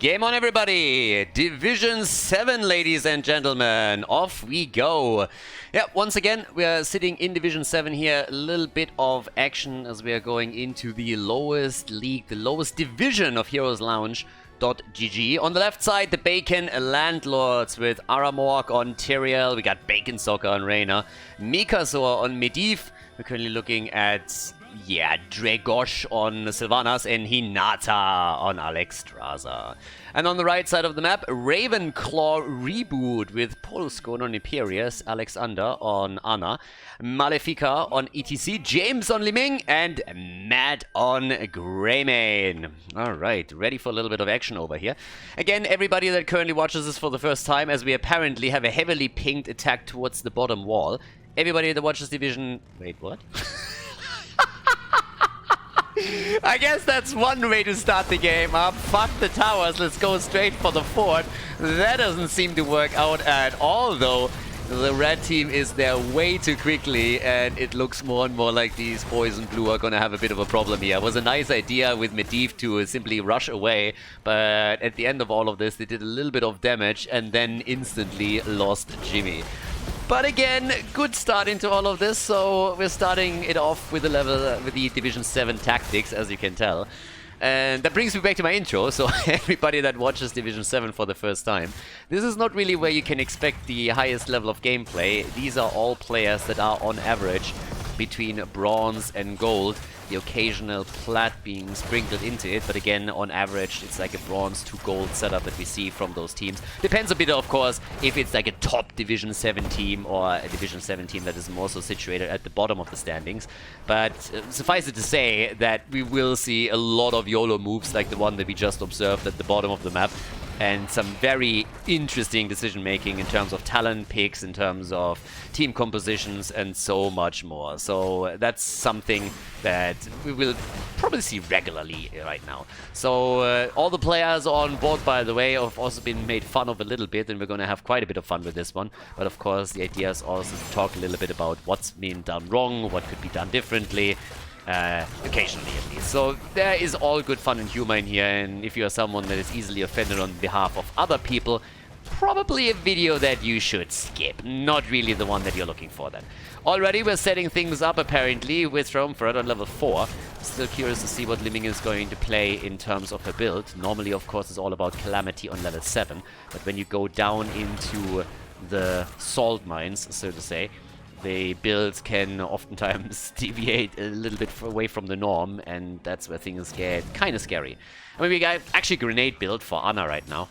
Game on, everybody! Division 7, ladies and gentlemen. Off we go. Yeah, once again, we are sitting in Division 7 here. A little bit of action as we are going into the lowest league, the lowest division of Heroes Lounge. .gg. On the left side, the Bacon Landlords with Aramork on Tyrael. We got Bacon Soccer on Reyna. Mikazor on Medivh. We're currently looking at, yeah, Dragosh on Sylvanas and Hinata on Alexstrasza. And on the right side of the map, Ravenclaw Reboot with Polskone on Imperius, Alexander on Ana, Malefica on ETC, James on Liming, and Matt on Greymane. Alright, ready for a little bit of action over here. Again, everybody that currently watches this for the first time, as we apparently have a heavily pinged attack towards the bottom wall. Everybody that watches Division... Wait, what? I guess that's one way to start the game up. Fuck the towers, let's go straight for the fort. That doesn't seem to work out at all, though. The red team is there way too quickly, and it looks more and more like these boys in blue are gonna have a bit of a problem here. It was a nice idea with Medivh to simply rush away, but at the end of all of this, they did a little bit of damage and then instantly lost Jimmy. But again, good start into all of this, so we're starting it off with the with the Division 7 tactics, as you can tell. And that brings me back to my intro, so everybody that watches Division 7 for the first time, this is not really where you can expect the highest level of gameplay. These are all players that are on average between bronze and gold, the occasional plat being sprinkled into it, but again, on average, it's like a bronze to gold setup that we see from those teams. Depends a bit, of course, if it's like a top Division 7 team or a Division 7 team that is more so situated at the bottom of the standings. But suffice it to say that we will see a lot of YOLO moves like the one that we just observed at the bottom of the map, and some very interesting decision-making in terms of talent picks, in terms of team compositions, and so much more. So that's something that we will probably see regularly right now. So all the players on board, by the way, have also been made fun of a little bit, and we're going to have quite a bit of fun with this one. But of course, the idea is also to talk a little bit about what's been done wrong, what could be done differently. Occasionally at least. So there is all good fun and humor in here, and if you are someone that is easily offended on behalf of other people, probably a video that you should skip. Not really the one that you're looking for then. Already we're setting things up apparently with Throneferret on level 4. Still curious to see what Liming is going to play in terms of her build. Normally, of course, it's all about Calamity on level 7, but when you go down into the salt mines, so to say, the builds can oftentimes deviate a little bit away from the norm, and that's where things get kind of scary. I mean, we got actually grenade build for Ana right now.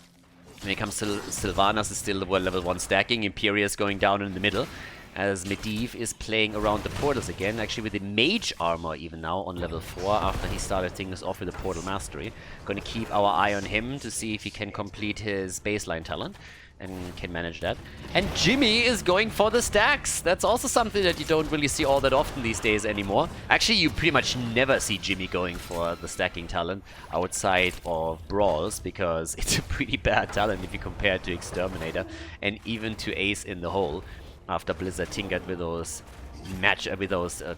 When it comes to Sylvanas, is still level 1 stacking. Imperius going down in the middle, as Medivh is playing around the portals again, actually with the mage armor even now on level 4 after he started things off with the portal mastery. Going to keep our eye on him to see if he can complete his baseline talent and can manage that. And Jimmy is going for the stacks. That's also something that you don't really see all that often these days anymore. Actually, you pretty much never see Jimmy going for the stacking talent outside of Brawls, because it's a pretty bad talent if you compare it to Exterminator and even to Ace in the Hole, after Blizzard tinkered with those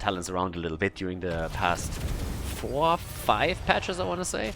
talents around a little bit during the past 4-5 patches, I want to say.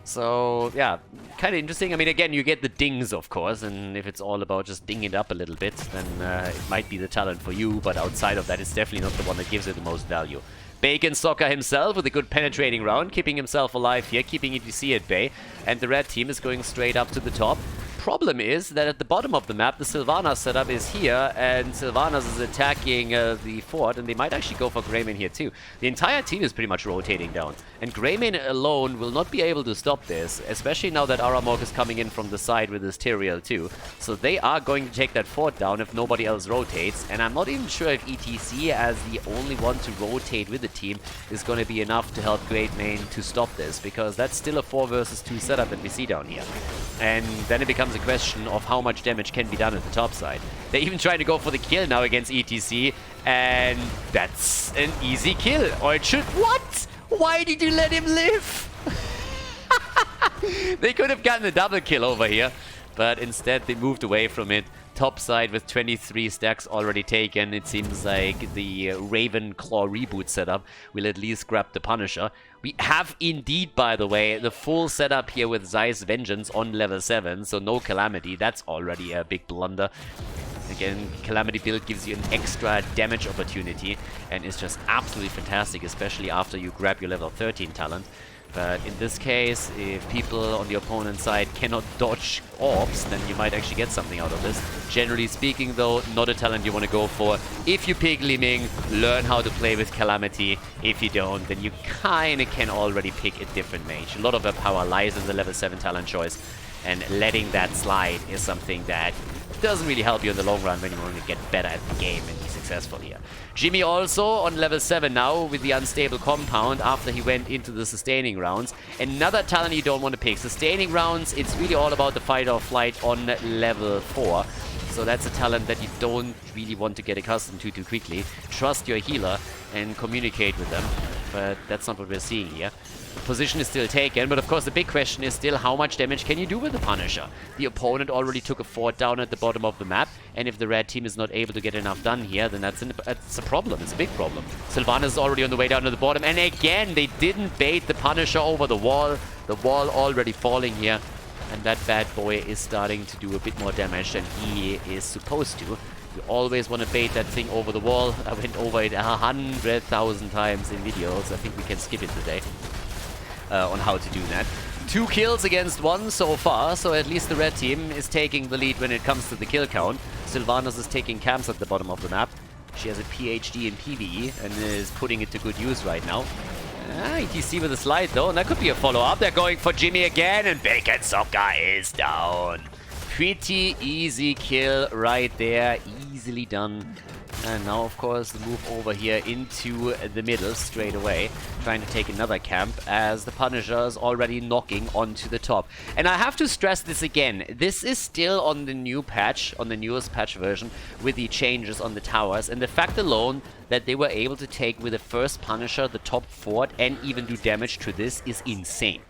So, yeah, kind of interesting. I mean, again, you get the dings, of course, and if it's all about just dinging it up a little bit, then it might be the talent for you, but outside of that, it's definitely not the one that gives it the most value. Bacon Soccer himself with a good penetrating round, keeping himself alive here, keeping ETC at bay, and the red team is going straight up to the top. Problem is that at the bottom of the map, the Sylvanas setup is here, and Sylvanas is attacking the fort, and they might actually go for Greymane here too. The entire team is pretty much rotating down, and Greymane alone will not be able to stop this, especially now that Aramork is coming in from the side with his Tyrael too. So they are going to take that fort down if nobody else rotates, and I'm not even sure if ETC, as the only one to rotate with the team, is going to be enough to help Greymane to stop this, because that's still a 4 versus 2 setup that we see down here. And then it becomes a question of how much damage can be done at the top side. They're even trying to go for the kill now against ETC, and that's an easy kill. Or it should... What? Why did you let him live? They could have gotten a double kill over here, but instead they moved away from it. Top side with 23 stacks already taken. It seems like the Ravenclaw reboot setup will at least grab the Punisher. We have indeed, by the way, the full setup here with Zeiss Vengeance on level 7, so no Calamity. That's already a big blunder. Again, Calamity build gives you an extra damage opportunity and is just absolutely fantastic, especially after you grab your level 13 talent. But in this case, if people on the opponent's side cannot dodge orbs, then you might actually get something out of this. Generally speaking, though, not a talent you want to go for. If you pick Li Ming, learn how to play with Calamity. If you don't, then you kind of can already pick a different mage. A lot of her power lies in the level 7 talent choice, and letting that slide is something that doesn't really help you in the long run when you want to get better at the game and be successful here. Jimmy also on level 7 now with the unstable compound after he went into the sustaining rounds. Another talent you don't want to pick. Sustaining rounds, it's really all about the fight or flight on level 4. So that's a talent that you don't really want to get accustomed to too quickly. Trust your healer and communicate with them, but that's not what we're seeing here. The position is still taken, but of course the big question is still how much damage can you do with the Punisher? The opponent already took a fort down at the bottom of the map, and if the red team is not able to get enough done here, then that's a problem. It's a big problem. Sylvanas is already on the way down to the bottom, and again, they didn't bait the Punisher over the wall. The wall already falling here, and that bad boy is starting to do a bit more damage than he is supposed to. You always want to bait that thing over the wall. I went over it 100,000 times in videos. I think we can skip it today. On how to do that. 2 kills against 1 so far, so at least the red team is taking the lead when it comes to the kill count. Sylvanas is taking camps at the bottom of the map. She has a PhD in PvE and is putting it to good use right now. ETC with a slide though, and that could be a follow-up. They're going for Jimmy again, and Bacon Soccer is down. Pretty easy kill right there, easily done. And now, of course, the move over here into the middle straight away, trying to take another camp as the Punisher is already knocking onto the top. And I have to stress this again, this is still on the new patch, on the newest patch version, with the changes on the towers, and the fact alone that they were able to take with the first Punisher the top fort and even do damage to this is insane.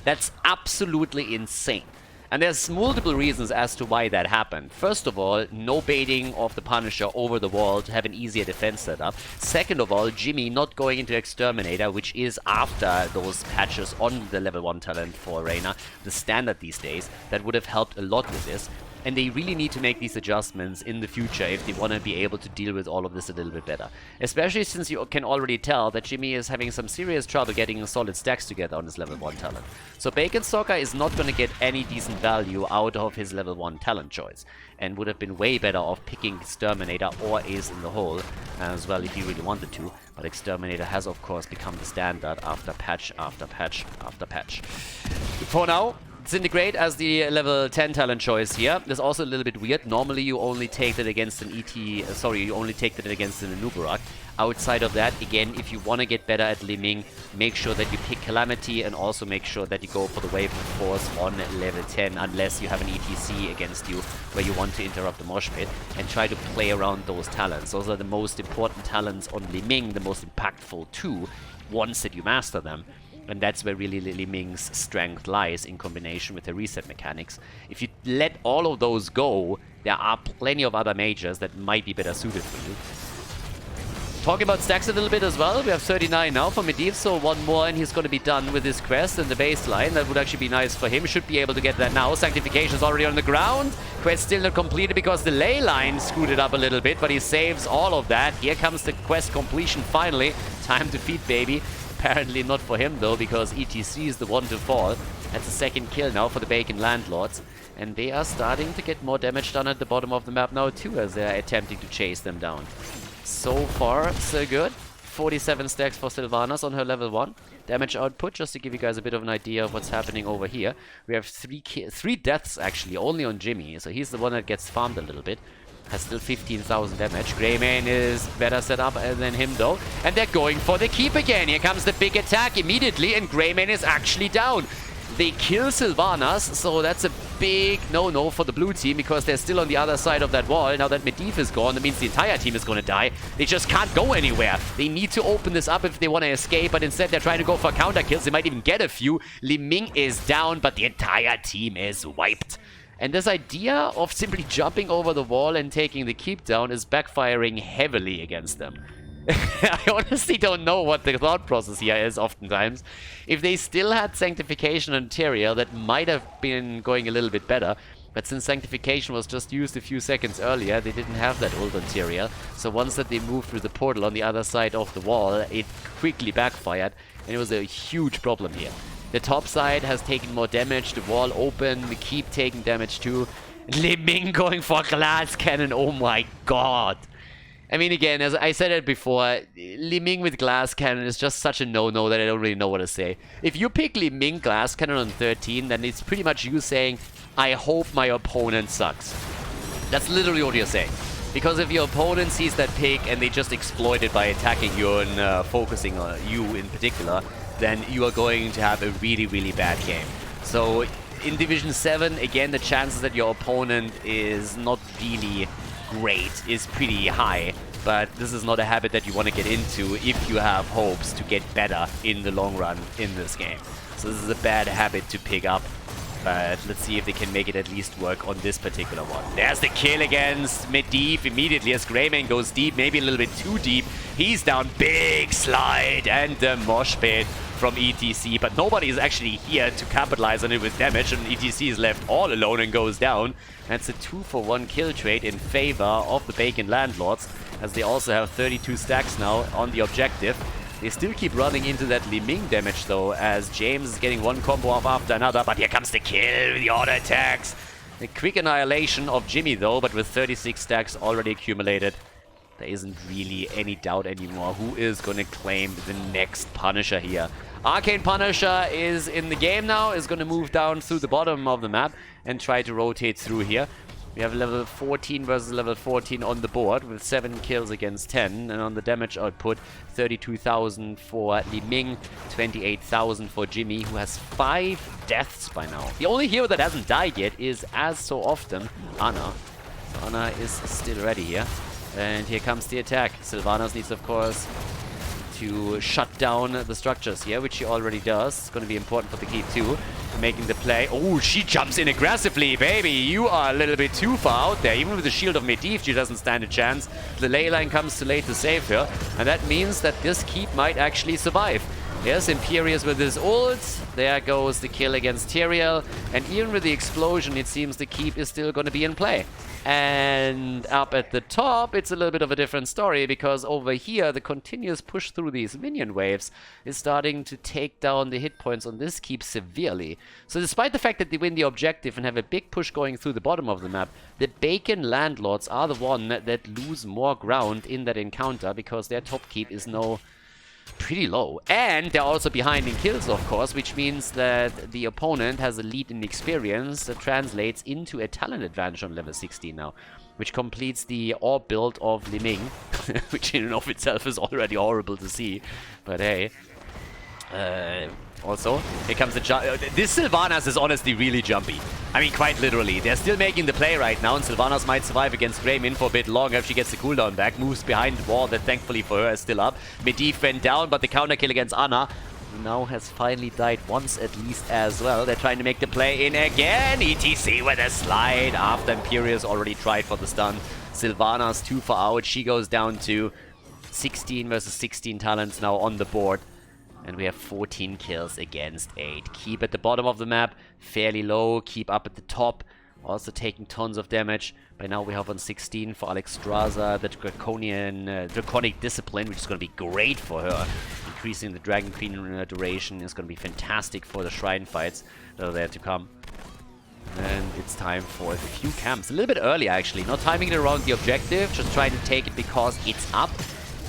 That's absolutely insane. And there's multiple reasons as to why that happened. First of all, no baiting of the Punisher over the wall to have an easier defense setup. Second of all, Jimmy not going into Exterminator, which is after those patches on the level 1 talent for Reyna, the standard these days. That would have helped a lot with this. And they really need to make these adjustments in the future if they want to be able to deal with all of this a little bit better. Especially since you can already tell that Jimmy is having some serious trouble getting solid stacks together on his level 1 talent. So Bacon Stalker is not going to get any decent value out of his level 1 talent choice, and would have been way better off picking Exterminator or Ace in the Hole as well if he really wanted to. But Exterminator has of course become the standard after patch after patch after patch. For now, Disintegrate as the level 10 talent choice here. That's also a little bit weird. Normally you only take that against an you only take that against an Anubarak. Outside of that, again, if you want to get better at Li Ming, make sure that you pick Calamity and also make sure that you go for the Wave of Force on level 10, unless you have an ETC against you where you want to interrupt the mosh pit, and try to play around those talents. Those are the most important talents on Li Ming, the most impactful too, once that you master them. And that's where really Li Ming's strength lies in combination with the reset mechanics. If you let all of those go, there are plenty of other mages that might be better suited for you. Talking about stacks a little bit as well, we have 39 now for Medivh, so one more and he's going to be done with his quest in the baseline. That would actually be nice for him. Should be able to get that now. Sanctification is already on the ground. Quest still not completed because the ley line screwed it up a little bit, but he saves all of that. Here comes the quest completion finally. Time to feed baby. Apparently not for him though, because ETC is the one to fall. That's the second kill now for the Bacon Landlords. And they are starting to get more damage done at the bottom of the map now too, as they're attempting to chase them down. So far, so good. 47 stacks for Sylvanas on her level 1. Damage output, just to give you guys a bit of an idea of what's happening over here. We have 3 deaths actually, only on Jimmy. So he's the one that gets farmed a little bit. Has still 15,000 damage. Greymane is better set up than him though. And they're going for the keep again. Here comes the big attack immediately, and Greymane is actually down. They kill Sylvanas, so that's a big no-no for the blue team because they're still on the other side of that wall. Now that Medivh is gone, that means the entire team is going to die. They just can't go anywhere. They need to open this up if they want to escape, but instead they're trying to go for counter kills. They might even get a few. Li Ming is down, but the entire team is wiped. And this idea of simply jumping over the wall and taking the keep down is backfiring heavily against them. I honestly don't know what the thought process here is oftentimes. If they still had Sanctification and Tyrael, that might have been going a little bit better. But since Sanctification was just used a few seconds earlier, they didn't have that ult on Tyrael. So once that they moved through the portal on the other side of the wall, it quickly backfired. And it was a huge problem here. The top side has taken more damage, the wall open, we keep taking damage too. Liming going for glass cannon, oh my god. I mean, again, as I said it before, Liming with glass cannon is just such a no-no that I don't really know what to say. If you pick Liming glass cannon on 13, then it's pretty much you saying, I hope my opponent sucks. That's literally what you're saying. Because if your opponent sees that pick and they just exploit it by attacking you and focusing on you in particular, then you are going to have a really, really bad game. So in Division 7, again, the chances that your opponent is not really great is pretty high. But this is not a habit that you want to get into if you have hopes to get better in the long run in this game. So this is a bad habit to pick up. But let's see if they can make it at least work on this particular one. There's the kill against Medivh immediately as Greymane goes deep, maybe a little bit too deep. He's down, big slide, and the mosh pit from ETC. But nobody is actually here to capitalize on it with damage, and ETC is left all alone and goes down. That's a 2-for-1 kill trade in favor of the Bacon Landlords, as they also have 32 stacks now on the objective. They still keep running into that Liming damage though, as James is getting one combo off after another, but here comes the kill with the auto attacks. A quick annihilation of Jimmy though, but with 36 stacks already accumulated, there isn't really any doubt anymore who is going to claim the next Punisher here. Arcane Punisher is in the game now, is going to move down through the bottom of the map and try to rotate through here. We have level 14 versus level 14 on the board with 7 kills against 10. And on the damage output, 32,000 for Liming, 28,000 for Jimmy, who has 5 deaths by now. The only hero that hasn't died yet is, as so often, Ana. So Ana is still ready here. And here comes the attack. Sylvanas needs, of course, to shut down the structures here, which she already does. It's going to be important for the keep too. Making the play. Oh, she jumps in aggressively, baby. You are a little bit too far out there. Even with the shield of Medivh, she doesn't stand a chance. The ley line comes too late to save her. And that means that this keep might actually survive. Yes, Imperius with his ult. There goes the kill against Tyrael. And even with the explosion, it seems the keep is still going to be in play. And up at the top, it's a little bit of a different story, because over here, the continuous push through these minion waves is starting to take down the hit points on this keep severely. So despite the fact that they win the objective and have a big push going through the bottom of the map, the Bacon Landlords are the one that lose more ground in that encounter, because their top keep is now pretty low. And they're also behind in kills, of course, which means that the opponent has a lead in experience that translates into a talent advantage on level 16 now, which completes the orb build of Liming, which in and of itself is already horrible to see. But hey, also, here comes the jump. This Sylvanas is honestly really jumpy. I mean, quite literally. They're still making the play right now, and Sylvanas might survive against Greymane for a bit longer if she gets the cooldown back. Moves behind the wall that thankfully for her is still up. Medivh went down, but the counter kill against Ana now has finally died once at least as well. They're trying to make the play in again. ETC with a slide after Imperius already tried for the stun. Sylvanas 2 for out. She goes down to 16 versus 16 talents now on the board. And we have 14 kills against 8. Keep at the bottom of the map, fairly low. Keep up at the top, also taking tons of damage. By now we have on 16 for Alexstrasza, the Draconic Discipline, which is going to be great for her. Increasing the Dragon Queen duration is going to be fantastic for the Shrine fights that are there to come. And it's time for a few camps. A little bit early, actually. Not timing it around the objective, just trying to take it because it's up.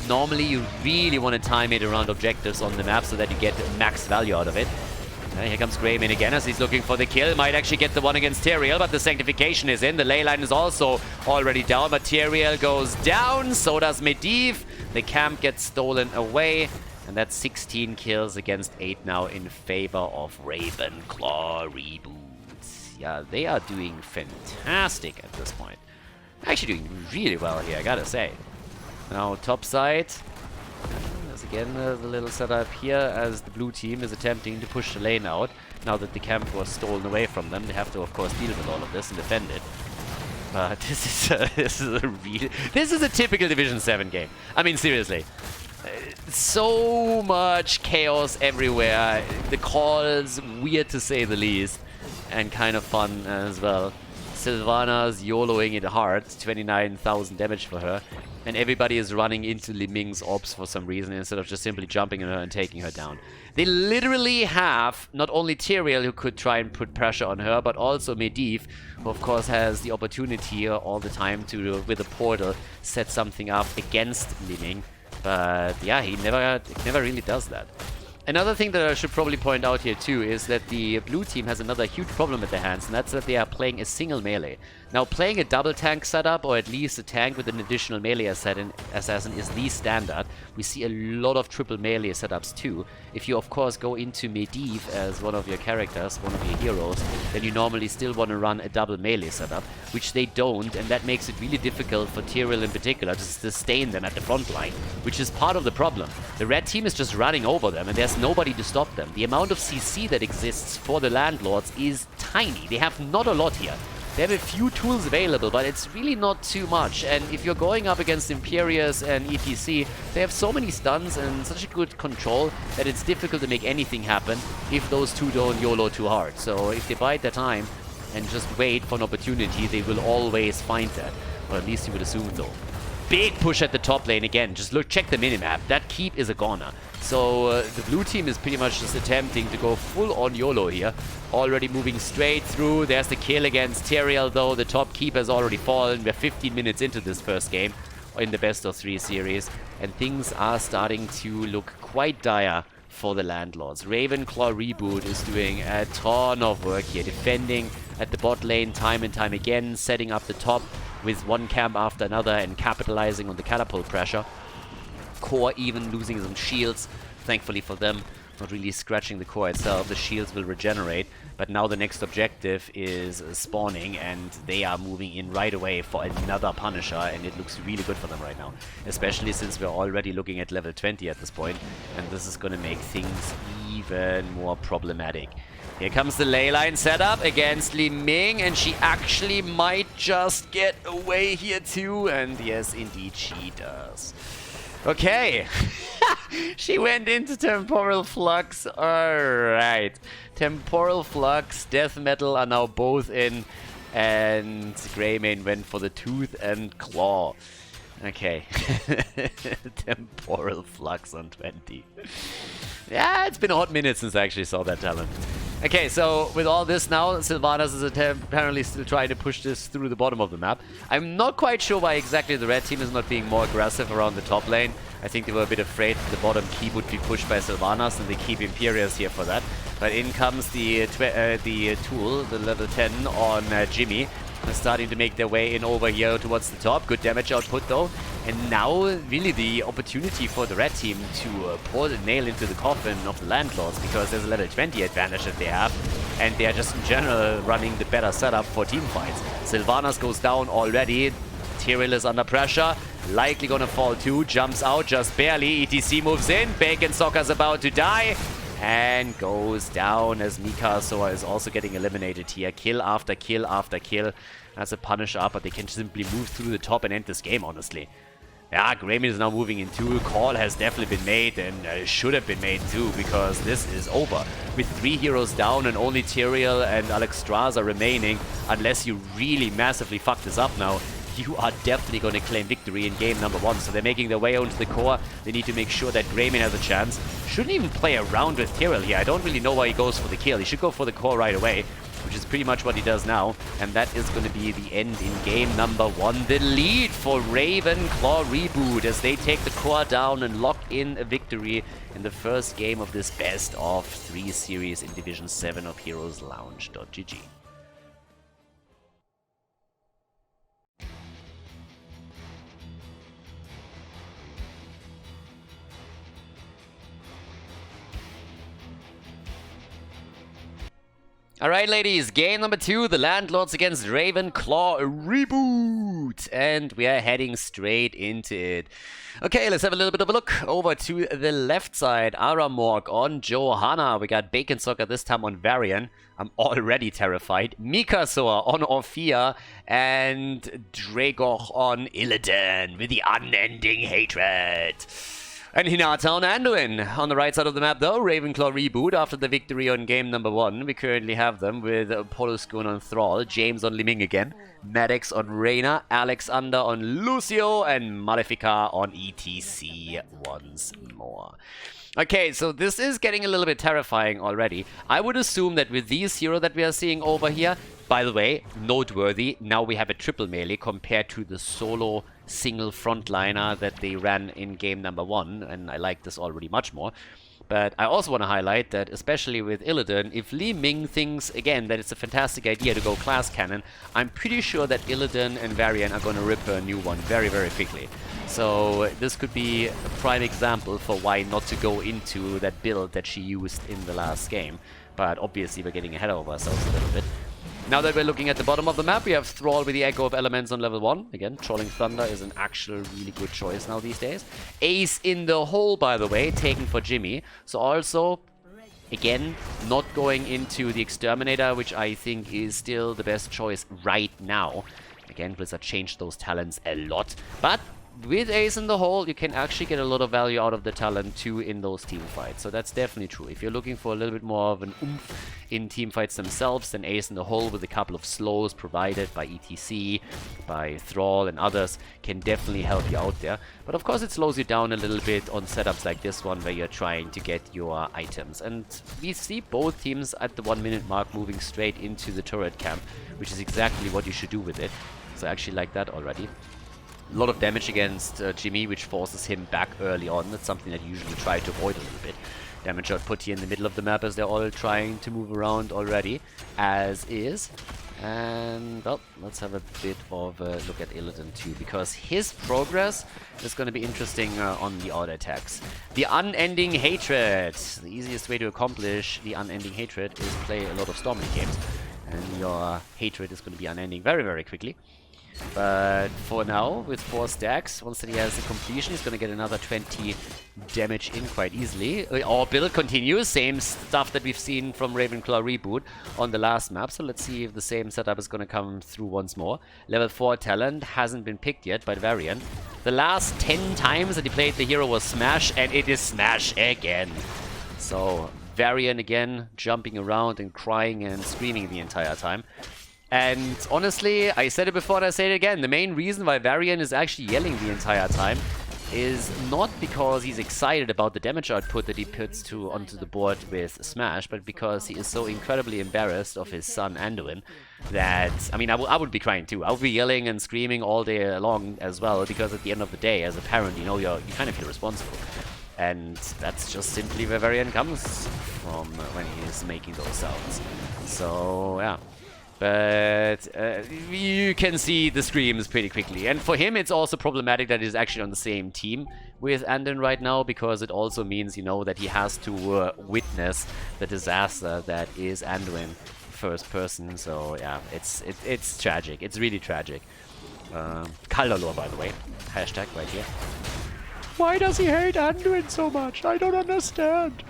Normally, you really want to time it around objectives on the map so that you get max value out of it. Here comes Greymane again as he's looking for the kill. Might actually get the one against Tyrael, but the Sanctification is in. The ley line is also already down, but Tyrael goes down. So does Medivh. The camp gets stolen away. And that's 16 kills against 8 now in favor of Ravenclaw Reboots. Yeah, they are doing fantastic at this point. Actually doing really well here, I gotta say. Now, top side. There's again the little setup here as the blue team is attempting to push the lane out. Now that the camp was stolen away from them, they have to, of course, deal with all of this and defend it. But this is a typical Division 7 game. I mean, seriously. So much chaos everywhere. The calls, weird to say the least. And kind of fun as well. Sylvana's YOLOing it hard. 29,000 damage for her. And everybody is running into Li Ming's orbs for some reason instead of just simply jumping on her and taking her down. They literally have not only Tyrael, who could try and put pressure on her, but also Medivh, who of course has the opportunity all the time to, with a portal, set something up against Li Ming. But yeah, he never really does that. Another thing that I should probably point out here too is that the blue team has another huge problem at their hands, and that's that they are playing a single melee. Now, playing a double tank setup, or at least a tank with an additional melee assassin, is the standard. We see a lot of triple melee setups too. If you, of course, go into Medivh as one of your characters, one of your heroes, then you normally still want to run a double melee setup, which they don't, and that makes it really difficult for Tyrael in particular to sustain them at the front line, which is part of the problem. The red team is just running over them, and there's nobody to stop them. The amount of CC that exists for the Landlords is tiny. They have not a lot here. They have a few tools available, but it's really not too much. And if you're going up against Imperius and ETC, they have so many stuns and such a good control that it's difficult to make anything happen if those two don't YOLO too hard. So if they bide their time and just wait for an opportunity, they will always find that. Or at least you would assume so. Big push at the top lane again. Just look, check the minimap. That keep is a goner. So the blue team is pretty much just attempting to go full on YOLO here. Already moving straight through. There's the kill against Tyrael though. The top keep has already fallen. We're 15 minutes into this first game in the best of 3 series. And things are starting to look quite dire for the Landlords. Ravenclaw Reboot is doing a ton of work here. Defending at the bot lane time and time again. Setting up the top with one camp after another and capitalizing on the catapult pressure. Core even losing some shields, thankfully for them. Not really scratching the core itself. The shields will regenerate. But now the next objective is spawning, and they are moving in right away for another Punisher, and it looks really good for them right now. Especially since we're already looking at level 20 at this point, and this is going to make things even more problematic. Here comes the ley line setup against Li Ming, and she actually might just get away here too, and yes, indeed she does. Okay, she went into Temporal Flux. Alright, Temporal Flux, Death Metal are now both in, and Greymane went for the Tooth and Claw. Okay, Temporal Flux on 20. Yeah, it's been a hot minute since I actually saw that talent. Okay, so with all this now, Sylvanas is apparently still trying to push this through the bottom of the map. I'm not quite sure why exactly the red team is not being more aggressive around the top lane. I think they were a bit afraid that the bottom keep would be pushed by Sylvanas, and they keep Imperius here for that. But in comes the tool, the level 10 on Jimmy. They're starting to make their way in over here towards the top. Good damage output though. And now really the opportunity for the red team to pour the nail into the coffin of the Landlords, because there's a level 20 advantage that they have. And they are just in general running the better setup for team fights. Sylvanas goes down already. Tyrael is under pressure. Likely gonna fall too. Jumps out just barely. ETC moves in. Bacon Soccer's about to die. And goes down as Mikasa is also getting eliminated here. Kill after kill after kill. That's a Punisher, but they can simply move through the top and end this game, honestly. Yeah, Greymane is now moving in too. Call has definitely been made, and should have been made too, because this is over. With 3 heroes down and only Tyrael and Alexstrasza remaining, unless you really massively fuck this up now, you are definitely going to claim victory in game number 1. So they're making their way onto the core. They need to make sure that Greymane has a chance. Shouldn't even play around with Tyrael here. I don't really know why he goes for the kill. He should go for the core right away, which is pretty much what he does now. And that is going to be the end in game number 1. The lead for Ravenclaw Reboot as they take the core down and lock in a victory in the first game of this best of 3 series in Division 7 of Heroes Lounge.gg. Alright, ladies, game number 2, the Landlords against Ravenclaw reboot. And we are heading straight into it. Okay, let's have a little bit of a look over to the left side. Aramork on Johanna. We got Bacon Soccer this time on Varian. I'm already terrified. Mikasor on Orphea. And Dragor on Illidan with the unending hatred. And Hinata on Anduin. On the right side of the map, though, Ravenclaw reboot after the victory on game number 1. We currently have them with Poluskun on Thrall, James on Liming again, Maddox on Reyna, Alexander on Lucio, and Malefica on ETC once more. Okay, so this is getting a little bit terrifying already. I would assume that with these heroes that we are seeing over here, by the way, noteworthy, now we have a triple melee compared to the solo single frontliner that they ran in game number 1, and I like this already much more. But I also want to highlight that, especially with Illidan, if Li Ming thinks, again, that it's a fantastic idea to go class cannon, I'm pretty sure that Illidan and Varian are going to rip her a new one very, very quickly. So this could be a prime example for why not to go into that build that she used in the last game. But obviously we're getting ahead of ourselves a little bit. Now that we're looking at the bottom of the map, we have Thrall with the Echo of Elements on level 1. Again, Trolling Thunder is an actual really good choice now these days. Ace in the hole, by the way, taken for Jimmy. So also, again, not going into the Exterminator, which I think is still the best choice right now. Again, Blizzard changed those talents a lot. But with Ace in the hole, you can actually get a lot of value out of the talent too in those team fights. So that's definitely true. If you're looking for a little bit more of an oomph in team fights themselves, then Ace in the hole with a couple of slows provided by ETC, by Thrall and others can definitely help you out there. But of course it slows you down a little bit on setups like this one where you're trying to get your items. And we see both teams at the 1 minute mark moving straight into the turret camp, which is exactly what you should do with it. So I actually like that already. A lot of damage against Jimmy, which forces him back early on. That's something that you usually try to avoid a little bit. Damage output here in the middle of the map as they're all trying to move around already, as is. And, well, let's have a bit of a look at Illidan too, because his progress is going to be interesting on the auto attacks. The Unending Hatred. The easiest way to accomplish the Unending Hatred is play a lot of Storming games. And your hatred is going to be unending very, very quickly. But for now, with 4 stacks, once that he has the completion, he's going to get another 20 damage in quite easily. Our build continues, same stuff that we've seen from Ravenclaw reboot on the last map. So let's see if the same setup is going to come through once more. Level 4 talent hasn't been picked yet by Varian. The last 10 times that he played the hero was Smash, and it is Smash again. So Varian again jumping around and crying and screaming the entire time. And honestly, I said it before and I say it again, the main reason why Varian is actually yelling the entire time is not because he's excited about the damage output that he puts onto the board with Smash, but because he is so incredibly embarrassed of his son Anduin that, I mean, I would be crying too. I would be yelling and screaming all day long as well, because at the end of the day, as a parent, you know, you kind of feel responsible. And that's just simply where Varian comes from when he is making those sounds. So, yeah. But you can see the screams pretty quickly. And for him, it's also problematic that he's actually on the same team with Anduin right now, because it also means, you know, that he has to witness the disaster that is Anduin first person. So, yeah, it's tragic. It's really tragic. Khaldor, by the way. Hashtag right here. Why does he hate Anduin so much? I don't understand.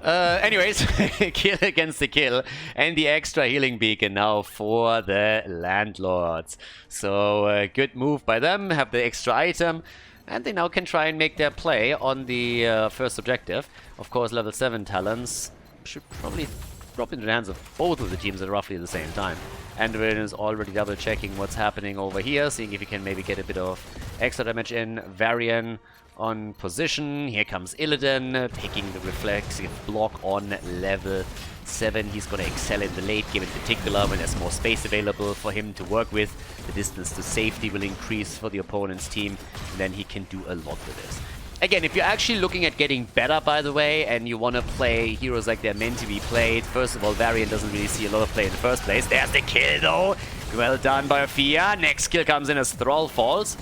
Anyways, kill against the kill, and the extra healing beacon now for the Landlords. So, good move by them, have the extra item, and they now can try and make their play on the first objective. Of course, level 7 talents should probably drop into the hands of both of the teams at roughly the same time. Anduin is already double checking what's happening over here, seeing if he can maybe get a bit of extra damage in. Varian on position. Here comes Illidan, taking the reflexive block on level 7. He's going to excel in the late game in particular when there's more space available for him to work with. The distance to safety will increase for the opponent's team, and then he can do a lot with this. Again, if you're actually looking at getting better, by the way, and you want to play heroes like they're meant to be played, first of all, Varian doesn't really see a lot of play in the first place. There's the kill, though. Well done by Orphea. Next kill comes in as Thrall falls.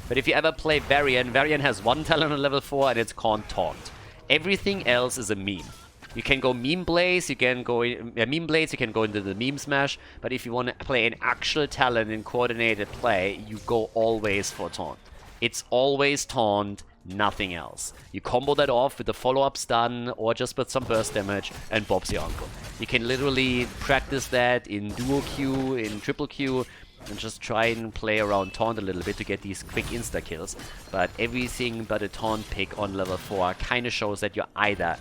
But if you ever play Varian, Varian has one talent on level 4, and it's called Taunt. Everything else is a meme. You can go meme blaze, you can go in, meme blades, you can go into the meme smash, but if you want to play an actual talent in coordinated play, you go always for taunt. It's always taunt, nothing else. You combo that off with a follow-up stun or just with some burst damage and Bob's your uncle. You can literally practice that in duo Q, in triple Q, and just try and play around taunt a little bit to get these quick insta-kills. But everything but a taunt pick on level 4 kind of shows that you're either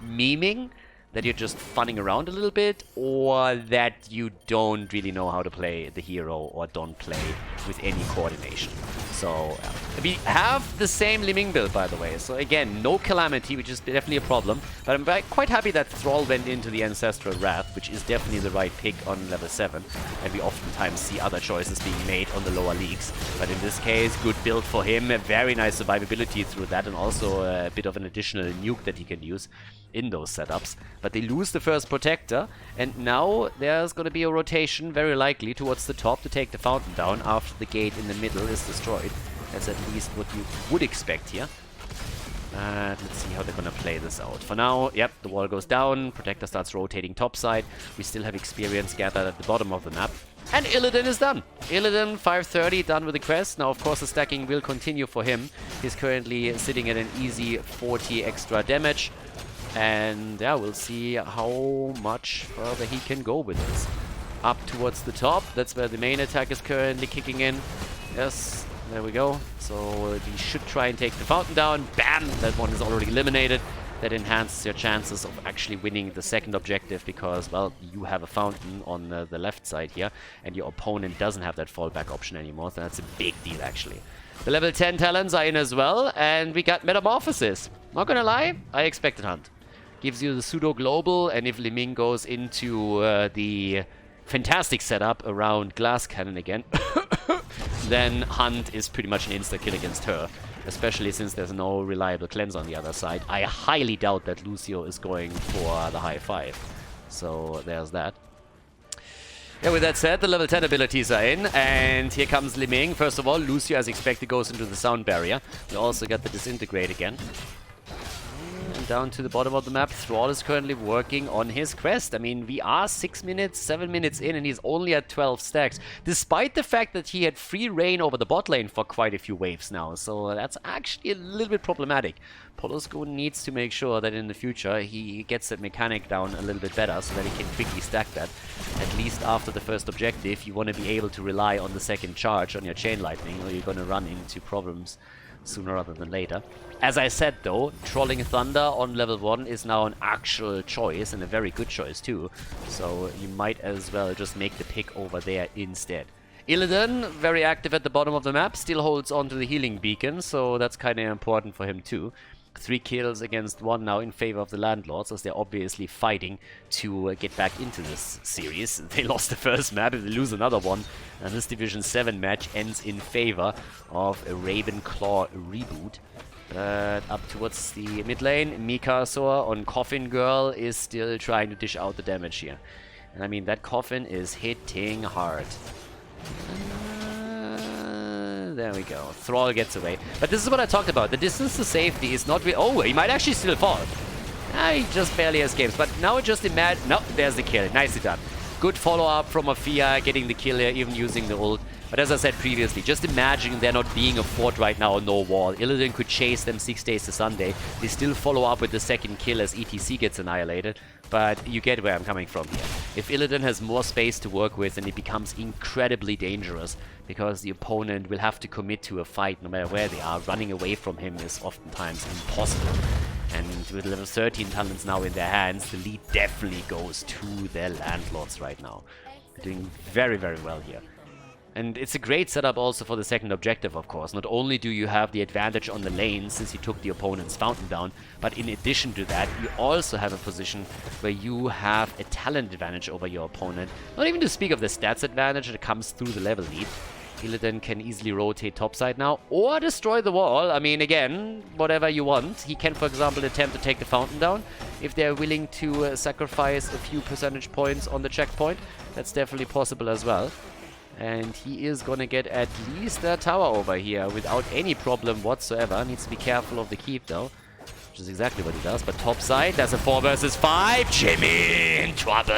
memeing, that you're just funning around a little bit, or that you don't really know how to play the hero or don't play with any coordination. So we have the same Liming build, by the way. So again, no Calamity, which is definitely a problem. But I'm quite happy that Thrall went into the Ancestral Wrath, which is definitely the right pick on level 7. And we oftentimes see other choices being made on the lower leagues. But in this case, good build for him. A very nice survivability through that, and also a bit of an additional nuke that he can use in those setups. But they lose the first Protector, and now there's going to be a rotation, very likely, towards the top to take the fountain down after the gate in the middle is destroyed. That's at least what you would expect here. Let's see how they're going to play this out. For now, yep, the wall goes down, Protector starts rotating topside. We still have experience gathered at the bottom of the map. And Illidan is done. Illidan, 530, done with the quest. Now, of course, the stacking will continue for him. He's currently sitting at an easy 40 extra damage. And yeah, we'll see how much further he can go with this. Up towards the top, that's where the main attack is currently kicking in. Yes, there we go. So he should try and take the fountain down. Bam! That one is already eliminated. That enhances your chances of actually winning the second objective because, well, you have a fountain on the left side here, and your opponent doesn't have that fallback option anymore, so that's a big deal, actually. The level 10 talents are in as well, and we got Metamorphosis. Not gonna lie, I expected Hunt. Gives you the pseudo global, and if Liming goes into the fantastic setup around Glass Cannon again, then Hunt is pretty much an insta-kill against her, especially since there's no reliable cleanse on the other side. I highly doubt that Lucio is going for the high 5. So there's that. Yeah, with that said, the level 10 abilities are in, and here comes Liming. First of all, Lucio, as expected, goes into the sound barrier. We also got the Disintegrate again. Down to the bottom of the map, Thrall is currently working on his quest. I mean, we are 6 minutes, 7 minutes in, and he's only at 12 stacks, despite the fact that he had free reign over the bot lane for quite a few waves now. So that's actually a little bit problematic. Polosco needs to make sure that in the future he gets that mechanic down a little bit better so that he can quickly stack that. At least after the first objective, you want to be able to rely on the second charge on your Chain Lightning, or you're going to run into problems sooner rather than later. As I said though, Trolling Thunder on level 1 is now an actual choice, and a very good choice too. So you might as well just make the pick over there instead. Illidan, very active at the bottom of the map, still holds on to the healing beacon, so that's kind of important for him too. 3 kills against 1 now in favor of the Landlords, as they're obviously fighting to get back into this series. They lost the first map, if they lose another one, and this Division 7 match ends in favor of a Ravenclaw reboot. But up towards the mid lane, Mikasor on Coffin Girl is still trying to dish out the damage here. And I mean, that Coffin is hitting hard. There we go. Thrall gets away. But this is what I talked about. The distance to safety is not... Oh, he might actually still fall. He just barely escapes. But now just imagine... No, there's the kill. Nicely done. Good follow-up from Afia, getting the kill here, even using the ult. But as I said previously, just imagine there not being a fort right now, no wall. Illidan could chase them 6 days to Sunday. They still follow up with the second kill as ETC gets annihilated. But you get where I'm coming from here. If Illidan has more space to work with, then it becomes incredibly dangerous, because the opponent will have to commit to a fight no matter where they are. Running away from him is oftentimes impossible. And with level 13 talents now in their hands, the lead definitely goes to their Landlords right now. They're doing very, very well here. And it's a great setup also for the second objective, of course. Not only do you have the advantage on the lane since you took the opponent's fountain down, but in addition to that, you also have a position where you have a talent advantage over your opponent. Not even to speak of the stats advantage that comes through the level lead. Illidan can easily rotate topside now, or destroy the wall. I mean, again, whatever you want. He can, for example, attempt to take the fountain down if they're willing to sacrifice a few percentage points on the checkpoint. That's definitely possible as well. And he is gonna get at least that tower over here without any problem whatsoever. Needs to be careful of the keep though. which is exactly what he does. But top side, there's a 4 versus 5. Jimmy in trouble.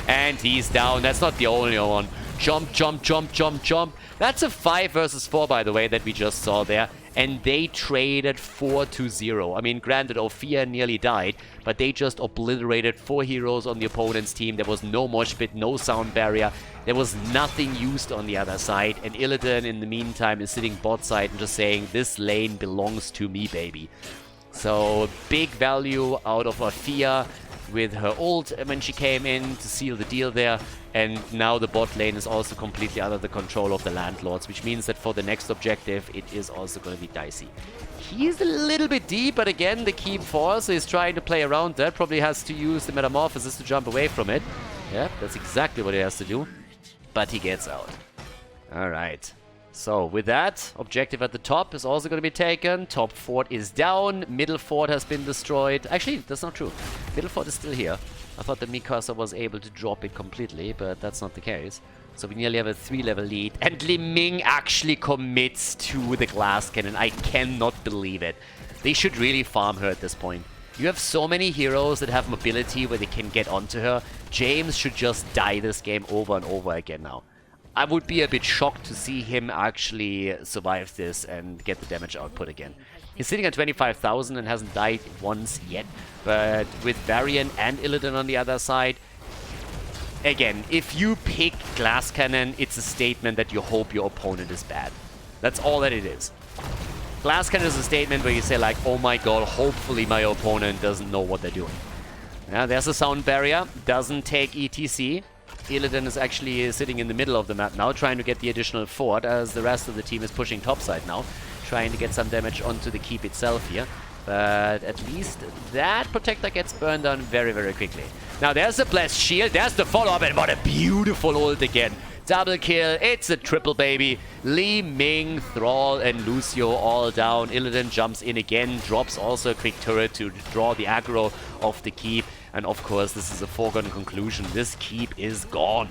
And he's down. That's not the only one. Jump, jump, jump, jump, jump. That's a 5 versus 4, by the way, that we just saw there. And they traded 4-0. I mean, granted, Ophir nearly died, but they just obliterated 4 heroes on the opponent's team. There was no mosh pit, no sound barrier. There was nothing used on the other side. And Illidan, in the meantime, is sitting bot side and just saying, this lane belongs to me, baby. So, big value out of Ophir with her ult when she came in to seal the deal there. And now the bot lane is also completely under the control of the Landlords, which means that for the next objective, it is also going to be dicey. He's a little bit deep, but again, the keep 4, so he's trying to play around that. Probably has to use the Metamorphosis to jump away from it. Yeah, that's exactly what he has to do. But he gets out. Alright. So, with that, objective at the top is also going to be taken. Top fort is down. Middle fort has been destroyed. Actually, that's not true. Middle fort is still here. I thought that Mikasa was able to drop it completely, but that's not the case. So we nearly have a 3-level lead. And Li Ming actually commits to the glass cannon. I cannot believe it. They should really farm her at this point. You have so many heroes that have mobility where they can get onto her. James should just die this game over and over again now. I would be a bit shocked to see him actually survive this and get the damage output again. He's sitting at 25,000 and hasn't died once yet. But with Varian and Illidan on the other side, again, if you pick Glass Cannon, it's a statement that you hope your opponent is bad. That's all that it is. Glass Cannon is a statement where you say like, oh my god, hopefully my opponent doesn't know what they're doing. Yeah, there's a sound barrier, doesn't take ETC. Illidan is actually sitting in the middle of the map now, trying to get the additional fort, as the rest of the team is pushing topside now, trying to get some damage onto the keep itself here. But at least that protector gets burned down very, very quickly. Now there's the blessed shield, there's the follow-up, and what a beautiful ult again. Double kill, it's a triple, baby. Li Ming, Thrall, and Lucio all down. Illidan jumps in again, drops also a quick turret to draw the aggro of the keep. And of course, this is a foregone conclusion. This keep is gone.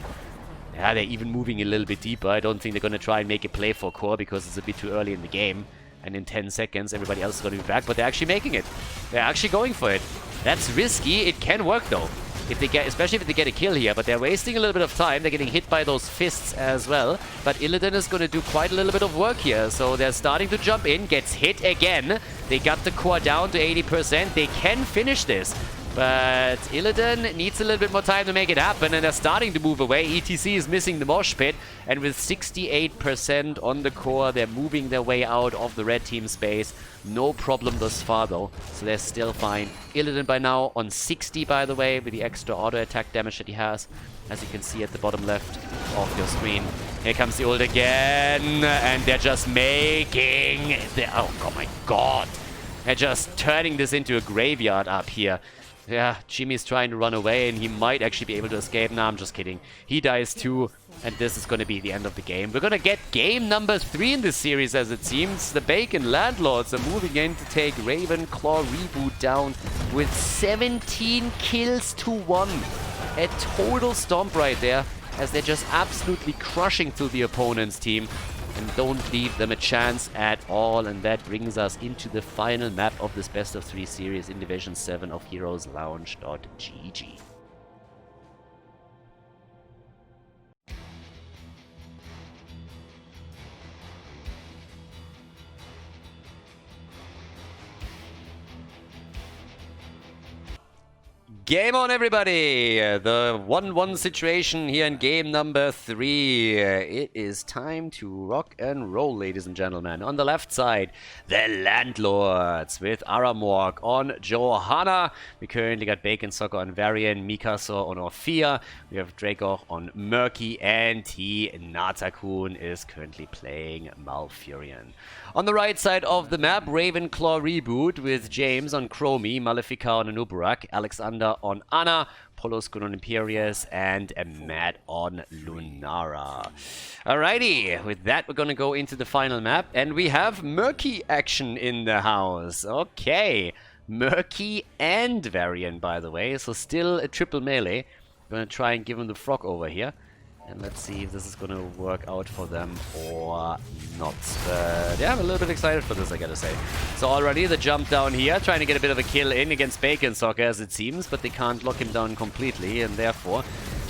Yeah, they're even moving a little bit deeper. I don't think they're going to try and make a play for core because it's a bit too early in the game. And in 10 seconds, everybody else is going to be back. But they're actually making it. They're actually going for it. That's risky. It can work, though. If they get, especially if they get a kill here. But they're wasting a little bit of time. They're getting hit by those fists as well. But Illidan is going to do quite a little bit of work here. So they're starting to jump in. Gets hit again. They got the core down to 80%. They can finish this. But Illidan needs a little bit more time to make it happen, and they're starting to move away. ETC is missing the mosh pit, and with 68% on the core, they're moving their way out of the red team space. No problem thus far, though, so they're still fine. Illidan by now on 60, by the way, with the extra auto attack damage that he has, as you can see at the bottom left of your screen. Here comes the ult again, and they're just making... oh my god. They're just turning this into a graveyard up here. Yeah, Jimmy's trying to run away, and he might actually be able to escape. No, I'm just kidding. He dies too, and this is going to be the end of the game. We're going to get game number 3 in this series, as it seems. The Bacon Landlords are moving in to take Ravenclaw Reboot down with 17 kills to 1. A total stomp right there, as they're just absolutely crushing through the opponent's team. And don't leave them a chance at all. And that brings us into the final map of this best of 3 series in Division 7 of Heroes Lounge.gg. Game on, everybody! The 1-1 situation here in game number 3. It is time to rock and roll, ladies and gentlemen. On the left side, the Landlords with Aramork on Johanna. We currently got Bacon Soccer on Varian, Mikasa on Orphea. We have Draco on Murky, and Natakun is currently playing Malfurion. On the right side of the map, Ravenclaw Reboot with James on Chromie, Malefica on Anubarak, Alexander on Anna, Poloskun on Imperius, and Matt on Lunara. Alrighty, with that we're gonna go into the final map, and we have Murky action in the house. Okay, Murky and Varian, by the way, so still a triple melee. I'm gonna try and give him the frog over here. And let's see if this is going to work out for them or not. But yeah, I'm a little bit excited for this, I gotta say. So already the jump down here, trying to get a bit of a kill in against Bacon Soccer as it seems, but they can't lock him down completely, and therefore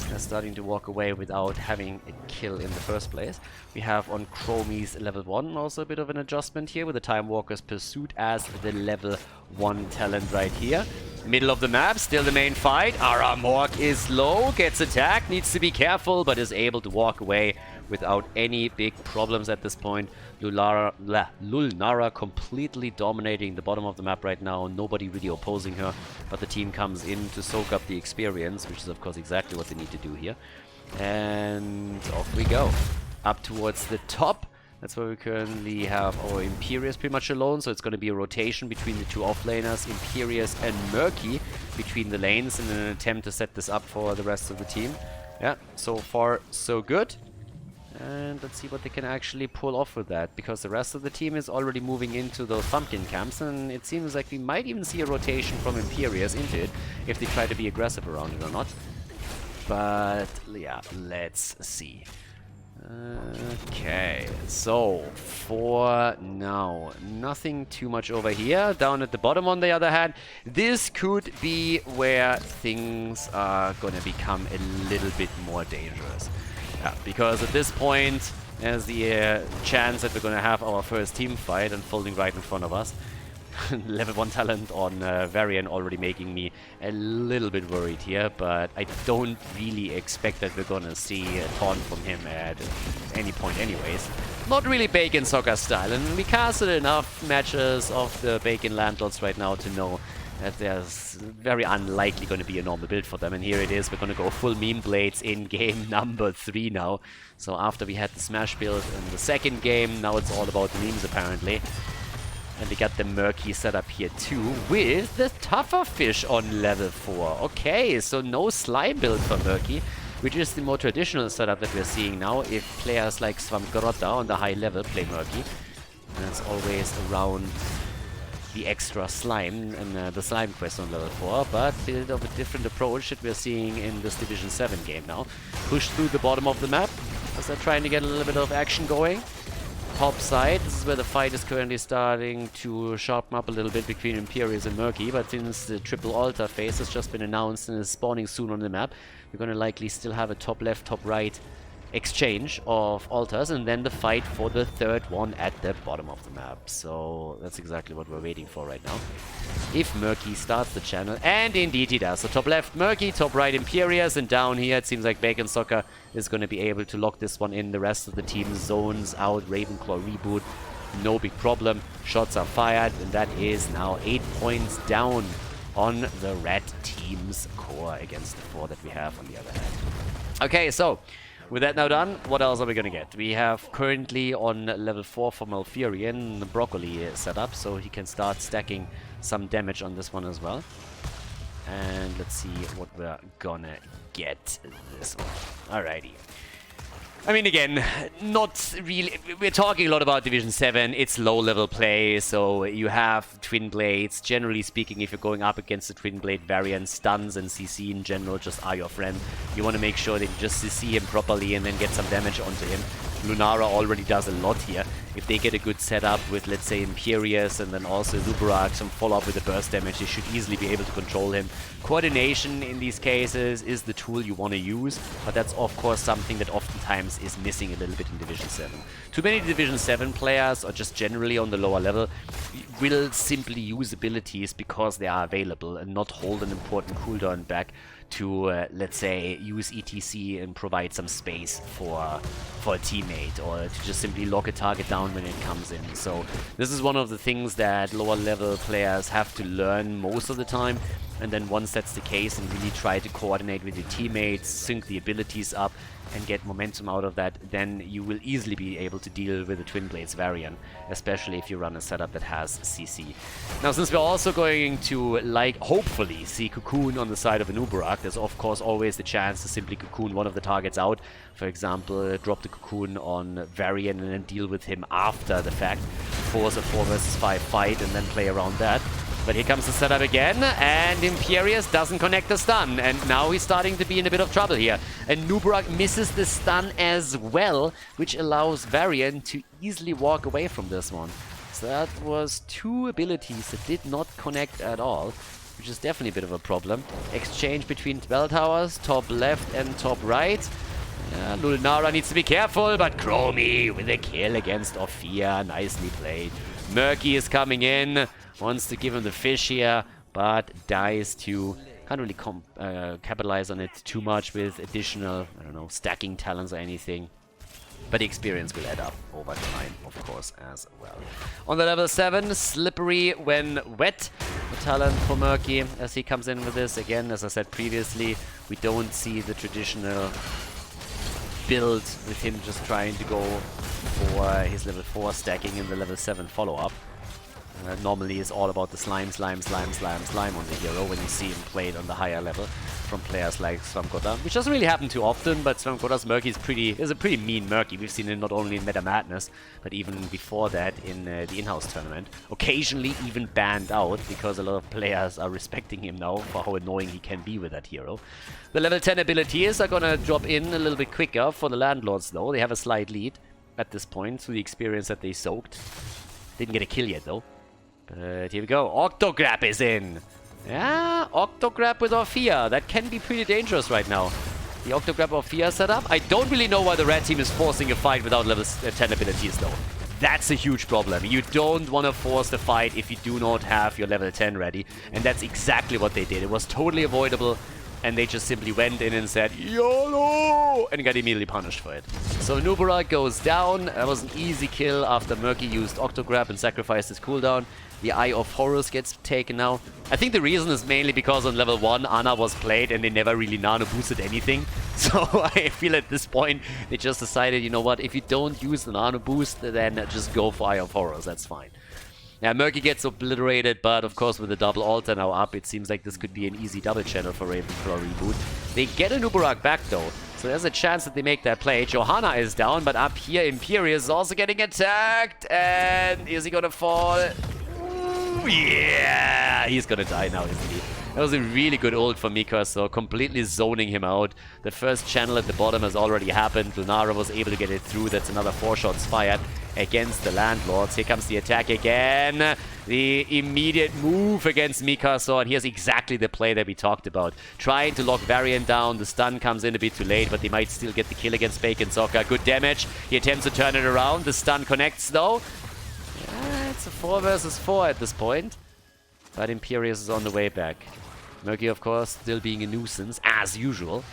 they're starting to walk away without having a kill in the first place. We have on Chromie's level 1 also a bit of an adjustment here with the Time Walker's Pursuit as the level 1 talent right here. Middle of the map, still the main fight. Aramork is low, gets attacked, needs to be careful, but is able to walk away without any big problems at this point. Lulnara completely dominating the bottom of the map right now. Nobody really opposing her, but the team comes in to soak up the experience, which is of course exactly what they need to do here. And off we go. Up towards the top. That's where we currently have our Imperius pretty much alone, so it's going to be a rotation between the two offlaners, Imperius and Murky, between the lanes in an attempt to set this up for the rest of the team. Yeah, so far so good. And let's see what they can actually pull off with that, because the rest of the team is already moving into those pumpkin camps, and it seems like we might even see a rotation from Imperius into it, if they try to be aggressive around it or not. But yeah, let's see. Okay, so for now, nothing too much over here. Down at the bottom, on the other hand, this could be where things are gonna become a little bit more dangerous. Yeah, because at this point, there's the chance that we're gonna have our first team fight unfolding right in front of us. Level 1 talent on Varian already making me a little bit worried here, but I don't really expect that we're gonna see a taunt from him at any point anyways. Not really Bacon Soccer style, and we casted enough matches of the Bacon Landlords right now to know that there's very unlikely going to be a normal build for them, and here it is. We're going to go full meme blades in game number 3 now. So after we had the smash build in the second game, now it's all about the memes apparently. And we got the Murky setup here too, with the Tougher Fish on level 4. Okay, so no slime build for Murky, which is the more traditional setup that we're seeing now if players like Swampgrotta on the high level play Murky. And it's always around the extra slime and the slime quest on level 4, but a bit of a different approach that we're seeing in this Division 7 game now. Push through the bottom of the map as they're trying to get a little bit of action going. Top side, this is where the fight is currently starting to sharpen up a little bit between Imperius and Murky, but since the triple altar phase has just been announced and is spawning soon on the map, we're going to likely still have a top left, top right exchange of altars, and then the fight for the third one at the bottom of the map. So that's exactly what we're waiting for right now. If Murky starts the channel, and indeed he does. So top left Murky, top right Imperius, and down here it seems like Bacon Soccer is going to be able to lock this one in. The rest of the team zones out, Ravenclaw reboot, no big problem. Shots are fired, and that is now 8 points down on the red team's core against the 4 that we have on the other hand. Okay, so with that now done, what else are we gonna get? We have currently on level 4 for Malfurion the Broccoli setup, so he can start stacking some damage on this one as well. And let's see what we're gonna get this one. Alrighty. I mean, again, not really. We're talking a lot about Division 7. It's low-level play, so you have Twin Blades. Generally speaking, if you're going up against the Twin Blade variant, stuns and CC in general just are your friend. You want to make sure that you just CC him properly and then get some damage onto him. Lunara already does a lot here. If they get a good setup with, let's say, Imperius and then also Luberak, some follow-up with the burst damage, they should easily be able to control him. Coordination in these cases is the tool you want to use, but that's of course something that oftentimes is missing a little bit in Division 7. Too many Division 7 players, or just generally on the lower level, will simply use abilities because they are available and not hold an important cooldown back to, let's say, use ETC and provide some space for a teammate, or to just simply lock a target down when it comes in. So this is one of the things that lower level players have to learn most of the time, and then once that's the case and really try to coordinate with your teammates, sync the abilities up and get momentum out of that, then you will easily be able to deal with the Twin Blades variant, especially if you run a setup that has CC. Now, since we're also going to, hopefully see Cocoon on the side of an Uberak, there's of course always the chance to simply Cocoon one of the targets out. For example, drop the Cocoon on Varian and then deal with him after the fact. Force a 4 versus 5 fight and then play around that. But here comes the setup again, and Imperius doesn't connect the stun, and now he's starting to be in a bit of trouble here. And Nubarak misses the stun as well, which allows Varian to easily walk away from this one. So that was 2 abilities that did not connect at all, which is definitely a bit of a problem. Exchange between bell towers, top left and top right. Lulnara needs to be careful, but Chromie with a kill against Ophia. Nicely played. Murky is coming in, wants to give him the fish here, but dies too. Can't really capitalize on it too much with additional, I don't know, stacking talents or anything. But the experience will add up over time, of course, as well. On the level 7, Slippery when wet. The talent for Murky as he comes in with this. Again, as I said previously, we don't see the traditional build with him just trying to go for his level 4 stacking in the level 7 follow-up. Normally it's all about the slime on the hero when you see him played on the higher level from players like Swamgoda, which doesn't really happen too often, but Swamgoda's Murky is a pretty mean Murky. We've seen it not only in Meta Madness, but even before that in the in-house tournament. Occasionally even banned out, because a lot of players are respecting him now for how annoying he can be with that hero. The level 10 abilities are gonna drop in a little bit quicker for the Landlords though. They have a slight lead at this point through the experience that they soaked. Didn't get a kill yet though. But here we go. Octograb is in. Yeah, Octograb with Orphea. That can be pretty dangerous right now. The Octograb Orphea setup. I don't really know why the red team is forcing a fight without level 10 abilities though. That's a huge problem. You don't want to force the fight if you do not have your level 10 ready. And that's exactly what they did. It was totally avoidable. And they just simply went in and said, YOLO! And got immediately punished for it. So Nubara goes down. That was an easy kill after Murky used Octograb and sacrificed his cooldown. The Eye of Horus gets taken now. I think the reason is mainly because on level 1, Ana was played and they never really nano boosted anything. So I feel at this point, they just decided, you know what, if you don't use the nano boost, then just go for Eye of Horus, that's fine. Yeah, Murky gets obliterated, but of course with the double altar now up, it seems like this could be an easy double channel for Ravenclaw reboot. They get a Nubarak back though, so there's a chance that they make that play. Johanna is down, but up here Imperius is also getting attacked, and is he gonna fall? Ooh, yeah, he's gonna die now, isn't he? That was a really good ult for Mika, so completely zoning him out. The first channel at the bottom has already happened. Lunara was able to get it through. That's another 4 shots fired against the Landlords. Here comes the attack again. The immediate move against Mikasa, and here's exactly the play that we talked about. Trying to lock Varian down. The stun comes in a bit too late, but they might still get the kill against Bacon Soccer. Good damage. He attempts to turn it around. The stun connects though. Yeah, it's a 4 versus 4 at this point. But Imperius is on the way back. Murky, of course, still being a nuisance, as usual.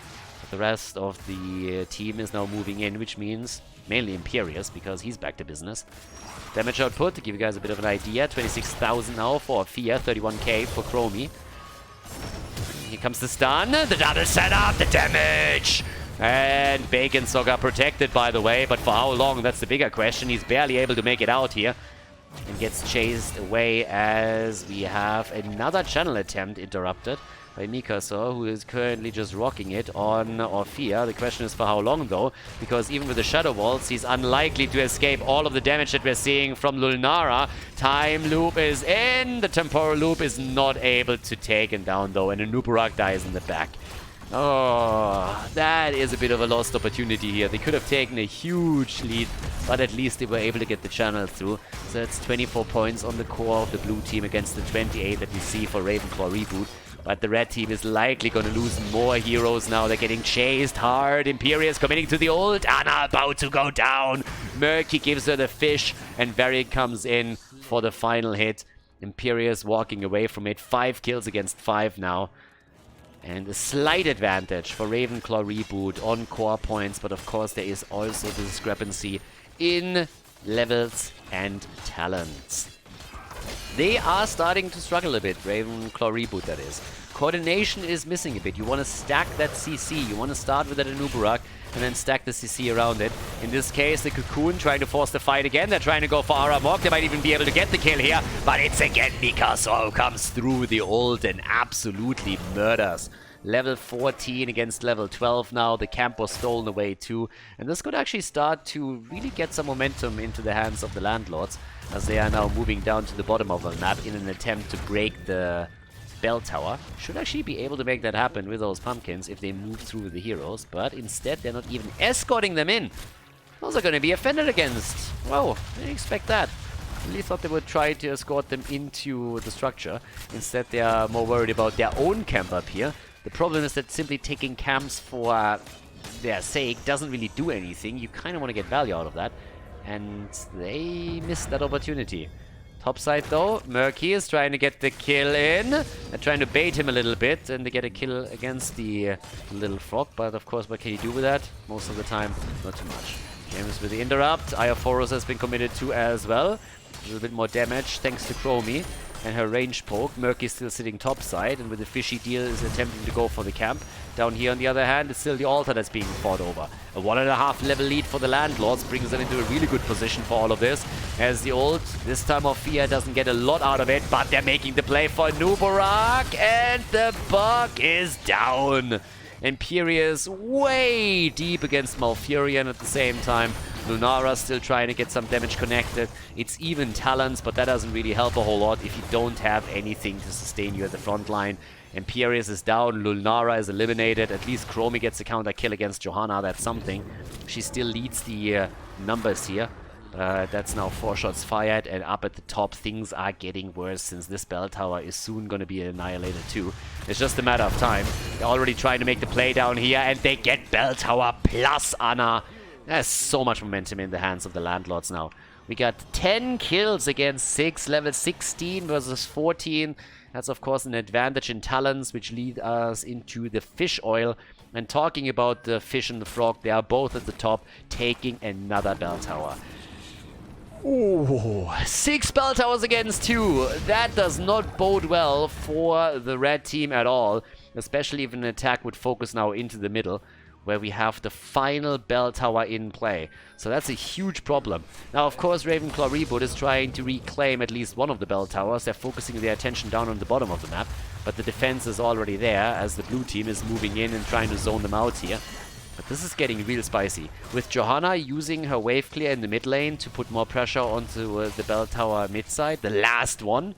But the rest of the team is now moving in, which means mainly Imperius, because he's back to business. Damage output, to give you guys a bit of an idea, 26,000 now for Ophea, 31k for Chromie. Here comes the stun, the double setup, the damage! And Bacon Soga protected, by the way, but for how long, that's the bigger question. He's barely able to make it out here. And gets chased away as we have another channel attempt interrupted by Mikasa, who is currently just rocking it on Orphea. The question is for how long though, because even with the Shadow Waltz, he's unlikely to escape all of the damage that we're seeing from Lulnara. Time loop is in, the temporal loop is not able to take him down though, and a Nubarak dies in the back. Oh, that is a bit of a lost opportunity here. They could have taken a huge lead, but at least they were able to get the channel through. So that's 24 points on the core of the blue team against the 28 that we see for Ravenclaw reboot. But the red team is likely going to lose more heroes now. They're getting chased hard. Imperius committing to the ult. Ana about to go down. Murky gives her the fish, and Varian comes in for the final hit. Imperius walking away from it. 5 kills against 5 now. And a slight advantage for Ravenclaw reboot on core points, but of course there is also the discrepancy in levels and talents. They are starting to struggle a bit, Ravenclaw reboot that is. Coordination is missing a bit. You want to stack that CC, you want to start with that Nubarak and then stack the CC around it. In this case, the Cocoon trying to force the fight again. They're trying to go for Aramok. They might even be able to get the kill here, but it's again Mikasa who comes through the ult and absolutely murders Level 14 against level 12 now. The camp was stolen away too. And this could actually start to really get some momentum into the hands of the Landlords, as they are now moving down to the bottom of the map in an attempt to break the bell tower. Should actually be able to make that happen with those pumpkins if they move through the heroes, but instead they're not even escorting them in. Those are going to be offended against. Whoa, I didn't expect that. I really thought they would try to escort them into the structure. Instead they are more worried about their own camp up here. The problem is that simply taking camps for their sake doesn't really do anything. You kind of want to get value out of that, and they missed that opportunity. Topside though, Murky is trying to get the kill in. They're trying to bait him a little bit and they get a kill against the little frog. But of course, what can you do with that? Most of the time, not too much. James with the interrupt. Iophoros has been committed to as well. A little bit more damage thanks to Chromie and her range poke. Murky still sitting topside, and with the Fishy deal is attempting to go for the camp. Down here on the other hand, it's still the altar that's being fought over. A 1.5 level lead for the Landlords brings them into a really good position for all of this, as the ult, this time of Fear, doesn't get a lot out of it, but they're making the play for Nubarak, and the bug is down. Imperius way deep against Malfurion at the same time. Lunara still trying to get some damage connected. It's even Talons, but that doesn't really help a whole lot if you don't have anything to sustain you at the front line. Imperius is down, Lunara is eliminated. At least Chromie gets a counter kill against Johanna, that's something. She still leads the numbers here. That's now 4 shots fired, and up at the top things are getting worse since this bell tower is soon going to be annihilated too. It's just a matter of time. They're already trying to make the play down here, and they get bell tower plus Anna. There's so much momentum in the hands of the Landlords now. We got 10 kills against 6, level 16 versus 14. That's of course an advantage in talents, which lead us into the fish oil. And talking about the fish and the frog, they are both at the top, taking another bell tower. Ooh, 6 bell towers against 2. That does not bode well for the red team at all, especially if an attack would focus now into the middle, where we have the final bell tower in play. So that's a huge problem. Now, of course, Ravenclaw Reboot is trying to reclaim at least one of the bell towers. They're focusing their attention down on the bottom of the map, but the defense is already there as the blue team is moving in and trying to zone them out here. But this is getting real spicy. With Johanna using her wave clear in the mid lane to put more pressure onto the bell tower mid side, the last one,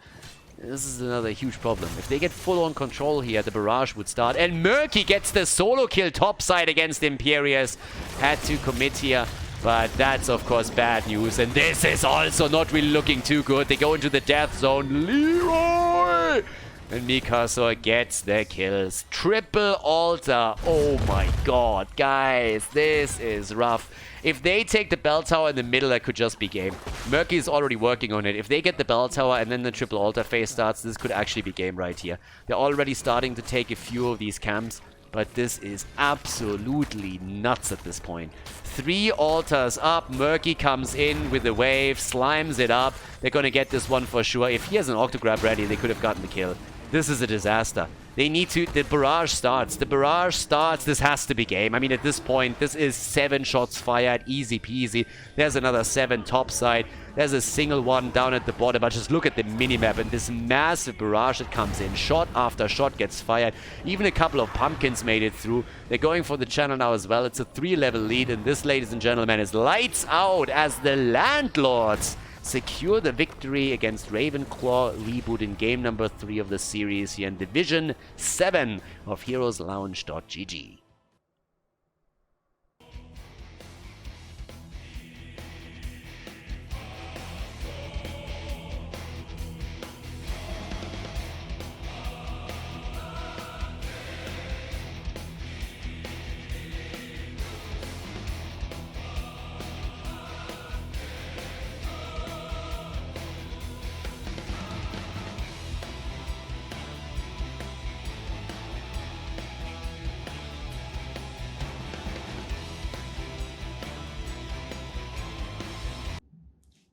this is another huge problem. If they get full on control here, the barrage would start. And Murky gets the solo kill topside against Imperius. Had to commit here, but that's of course bad news. And this is also not really looking too good. They go into the death zone. Leroy! And Mikasa gets the kills. Triple altar. Oh my god, guys, this is rough. If they take the bell tower in the middle, that could just be game. Murky is already working on it. If they get the bell tower and then the triple altar phase starts, this could actually be game right here. They're already starting to take a few of these camps, but this is absolutely nuts at this point. 3 altars up. Murky comes in with the wave, slimes it up. They're going to get this one for sure. If he has an Octograb ready, they could have gotten the kill. This is a disaster. They need to... The barrage starts. The barrage starts. This has to be game. I mean, at this point, this is 7 shots fired. Easy peasy. There's another 7 topside. There's a single one down at the bottom. But just look at the minimap and this massive barrage that comes in. Shot after shot gets fired. Even a couple of pumpkins made it through. They're going for the channel now as well. It's a 3-level lead. And this, ladies and gentlemen, is lights out as the Landlords secure the victory against Ravenclaw Reboot in game number 3 of the series here in Division 7 of HeroesLounge.gg.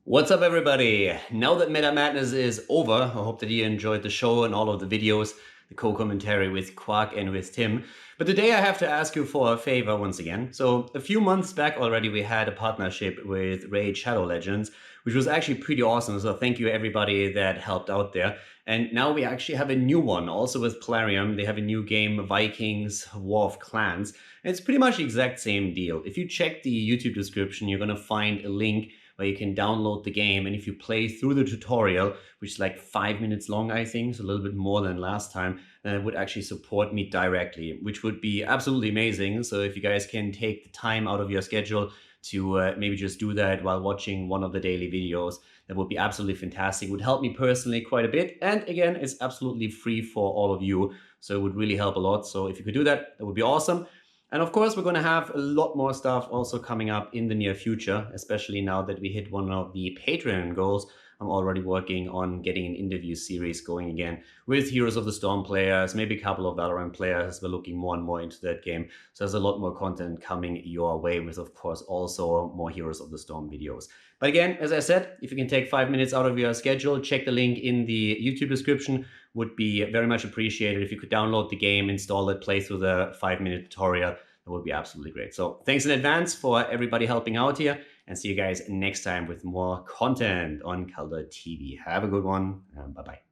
What's up, everybody? Now that Meta Madness is over, I hope that you enjoyed the show and all of the videos. the co-commentary with Quark and with Tim. But today I have to ask you for a favor once again. So a few months back already we had a partnership with Raid Shadow Legends, which was actually pretty awesome. So thank you everybody that helped out there. And now we actually have a new one also with Plarium. They have a new game, Vikings War of Clans. And it's pretty much the exact same deal. If you check the YouTube description, you're going to find a link where you can download the game. And if you play through the tutorial, which is like 5 minutes long, I think, so a little bit more than last time, then it would actually support me directly, which would be absolutely amazing. So if you guys can take the time out of your schedule to maybe just do that while watching one of the daily videos, that would be absolutely fantastic. It would help me personally quite a bit. And again, it's absolutely free for all of you. So it would really help a lot. So if you could do that, that would be awesome. And of course, we're going to have a lot more stuff also coming up in the near future, especially now that we hit one of the Patreon goals. I'm already working on getting an interview series going again with Heroes of the Storm players, maybe a couple of Valorant players. We're looking more and more into that game. So there's a lot more content coming your way with, of course, also more Heroes of the Storm videos. But again, as I said, if you can take 5 minutes out of your schedule, check the link in the YouTube description. Would be very much appreciated if you could download the game, install it, play through the 5-minute tutorial. That would be absolutely great. So thanks in advance for everybody helping out here, and see you guys next time with more content on Khaldor TV. Have a good one. Bye-bye.